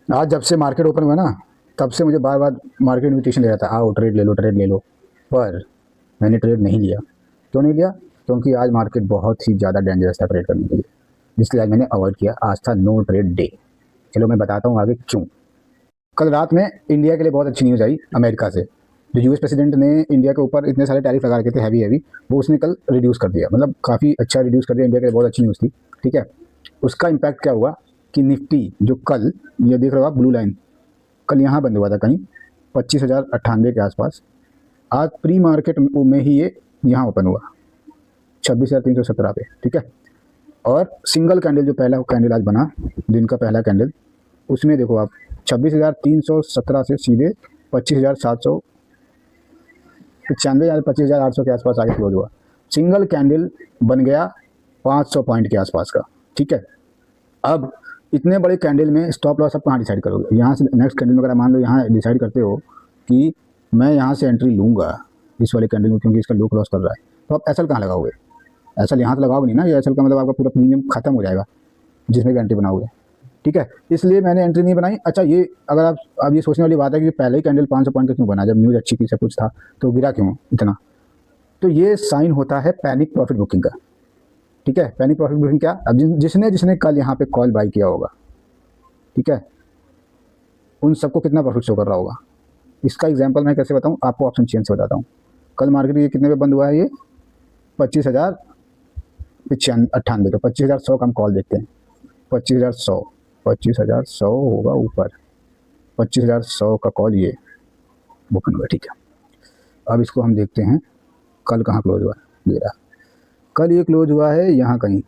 आज जब से मार्केट ओपन हुआ ना, तब से मुझे बार बार मार्केट इन्विटेशन ले रहा था, आओ ट्रेड ले लो, ट्रेड ले लो। पर मैंने ट्रेड नहीं लिया। क्यों नहीं लिया? क्योंकि आज मार्केट बहुत ही ज़्यादा डेंजरस था ट्रेड करने के लिए, इसलिए आज मैंने अवॉइड किया। आज था नो ट्रेड डे। चलो मैं बताता हूँ आगे क्यों। कल रात में इंडिया के लिए बहुत अच्छी न्यूज़ आई अमेरिका से। जो यूएस प्रेसिडेंट ने इंडिया के ऊपर इतने सारे टैरिफ लगा रखे थे हैवी हैवी, वो उसने कल रिड्यूस कर दिया। मतलब काफ़ी अच्छा रिड्यूस कर दिया। इंडिया के लिए बहुत अच्छी न्यूज़ थी। ठीक है, उसका इम्पैक्ट क्या हुआ कि निफ्टी जो कल, ये देख रहे हो आप ब्लू लाइन, कल यहाँ बंद हुआ था कहीं 25,098 के आसपास। आज प्री मार्केट में ही ये यहाँ ओपन हुआ 26,317 पे। ठीक है, और सिंगल कैंडल जो पहला कैंडल आज बना, दिन का पहला कैंडल, उसमें देखो आप 26,317 से सीधे 25,795 या 25,800 के आसपास आगे क्लोज हुआ। सिंगल कैंडल बन गया 500 पॉइंट के आसपास का। ठीक है, अब इतने बड़े कैंडल में स्टॉप लॉस आप कहाँ डिसाइड करोगे? यहाँ से नेक्स्ट कैंडल में अगर मान लो यहाँ डिसाइड करते हो कि मैं यहाँ से एंट्री लूँगा इस वाले कैंडल में क्योंकि इसका लो क्रॉस कर रहा है, तो आप एसएल कहाँ लगाओगे? एसएल यहाँ से लगाओगे नहीं ना। ये एसएल का मतलब आपका पूरा प्रीमियम खत्म हो जाएगा जिसमें भी एंट्री बनाओगे। ठीक है, इसलिए मैंने एंट्री नहीं बनाई। अच्छा, ये अगर आप अब ये सोचने वाली बात है कि पहले ही कैंडल 500 पॉइंट का क्यों बना, जब न्यूज़ अच्छी थी, सब कुछ था, तो गिरा क्यों इतना? तो ये साइन होता है पैनिक प्रॉफिट बुकिंग का। ठीक है, पैनिक प्रॉफिट बुकिंग क्या? अब जिसने जिसने कल यहाँ पे कॉल बाई किया होगा, ठीक है, उन सबको कितना प्रॉफिट शो कर रहा होगा? इसका एग्जांपल मैं कैसे बताऊँ आपको? ऑप्शन चेन से बताता हूँ। कल मार्केट ये कितने पे बंद हुआ है? ये 25,098। तो 25,100 का हम कॉल देखते हैं। 25,100, 25,100 होगा ऊपर, 25,100 का कॉल ये बुक हुआ। ठीक है, अब इसको हम देखते हैं कल कहाँ क्लोज हुआ है। मेरा कल ये क्लोज हुआ है यहाँ कहीं,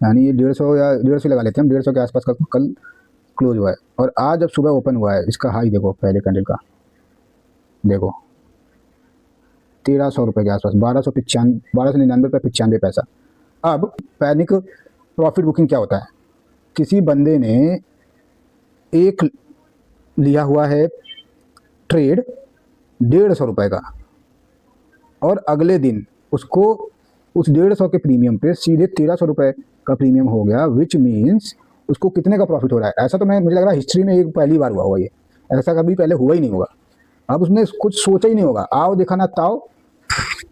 यानी ये 150 या 150 लगा लेते हैं हम, 150 के आसपास का कल क्लोज हुआ है। और आज जब सुबह ओपन हुआ है, इसका हाई देखो पहले कैंडल का, देखो 1,300 रुपये के आसपास, 1299 रुपये 95 पैसा। अब पैनिक प्रॉफिट बुकिंग क्या होता है? किसी बंदे ने एक लिया हुआ है ट्रेड 150 रुपये का, और अगले दिन उसको उस 150 के प्रीमियम पे सीधे 1,300 रुपये का प्रीमियम हो गया, विच मीन्स उसको कितने का प्रॉफिट हो रहा है? ऐसा तो मुझे लग रहा है हिस्ट्री में एक पहली बार हुआ होगा ये। ऐसा कभी पहले हुआ ही नहीं होगा। अब उसने कुछ सोचा ही नहीं होगा, आओ देखा ना ताओ,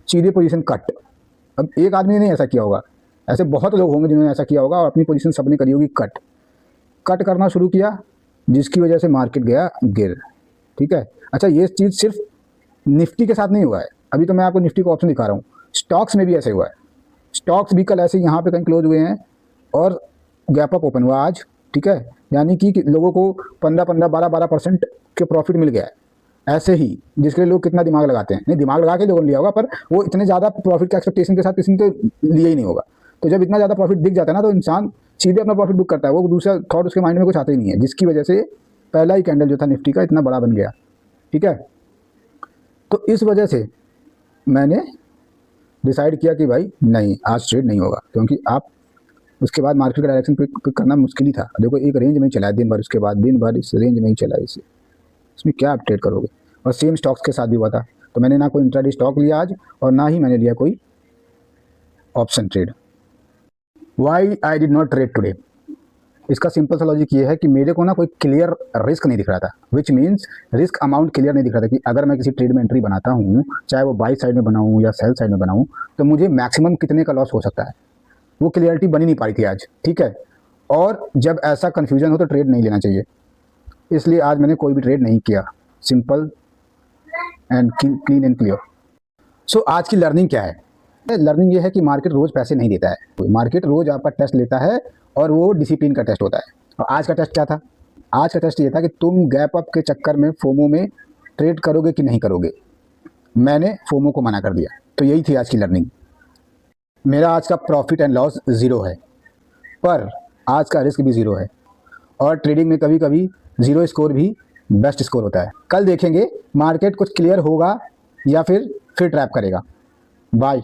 सीधे पोजीशन कट। अब एक आदमी ने नहीं ऐसा किया होगा, ऐसे बहुत लोग होंगे जिन्होंने ऐसा किया होगा, और अपनी पोजीशन सबने करी होगी कट। कट करना शुरू किया, जिसकी वजह से मार्केट गया गिर। ठीक है, अच्छा ये चीज़ सिर्फ निफ्टी के साथ नहीं हुआ है। अभी तो मैं आपको निफ्टी का ऑप्शन दिखा रहा हूँ, स्टॉक्स में भी ऐसे हुआ है। स्टॉक्स भी कल ऐसे यहाँ पे कहीं क्लोज हुए हैं और गैप अप ओपन हुआ आज। ठीक है, यानी कि लोगों को 15-15, 12-12% के प्रॉफिट मिल गया है। ऐसे ही जिसके लिए लोग कितना दिमाग लगाते हैं, नहीं दिमाग लगा के लोगों ने लिया होगा, पर वो इतने ज़्यादा प्रॉफिट के एक्सपेक्टेशन के साथ किसी ने तो लिया ही नहीं होगा। तो जब इतना ज़्यादा प्रॉफिट दिख जाता है ना, तो इंसान सीधे अपना प्रॉफिट बुक करता है, वो दूसरा थॉट उसके माइंड में कुछ आता ही नहीं है, जिसकी वजह से पहला ही कैंडल जो था निफ्टी का इतना बड़ा बन गया। ठीक है, तो इस वजह से मैंने डिसाइड किया कि भाई नहीं, आज ट्रेड नहीं होगा, क्योंकि आप उसके बाद मार्केट का डायरेक्शन पिक करना मुश्किल ही था। देखो एक रेंज में ही चला है दिन भर, उसके बाद दिन भर इस रेंज में ही चला है, इसमें क्या आप ट्रेड करोगे? और सेम स्टॉक्स के साथ भी हुआ था। तो मैंने ना कोई इंट्राडे स्टॉक लिया आज, और ना ही मैंने लिया कोई option trade. Why I did not trade today? इसका सिंपल सा लॉजिक ये है कि मेरे को ना कोई क्लियर रिस्क नहीं दिख रहा था, which means risk amount clear नहीं दिख रहा था कि अगर मैं किसी ट्रेड में एंट्री बनाता हूँ, चाहे वो बाई साइड में बनाऊँ या सेल साइड में बनाऊँ, तो मुझे मैक्सिमम कितने का लॉस हो सकता है, वो क्लियरिटी बनी नहीं पाई थी आज। ठीक है, और जब ऐसा कन्फ्यूजन हो तो ट्रेड नहीं लेना चाहिए, इसलिए आज मैंने कोई भी ट्रेड नहीं किया। Simple and clean and clear. So आज की लर्निंग क्या है? लर्निंग ये है कि मार्केट रोज पैसे नहीं देता है, मार्केट रोज आपका टेस्ट लेता है, और वो डिसिप्लिन का टेस्ट होता है। और आज का टेस्ट क्या था? आज का टेस्ट ये था कि तुम गैप अप के चक्कर में, फोमो में ट्रेड करोगे कि नहीं करोगे। मैंने फोमो को मना कर दिया। तो यही थी आज की लर्निंग। मेरा आज का प्रॉफिट एंड लॉस 0 है, पर आज का रिस्क भी 0 है। और ट्रेडिंग में कभी कभी 0 स्कोर भी बेस्ट स्कोर होता है। कल देखेंगे मार्केट कुछ क्लियर होगा या फिर ट्रैप करेगा। बाय।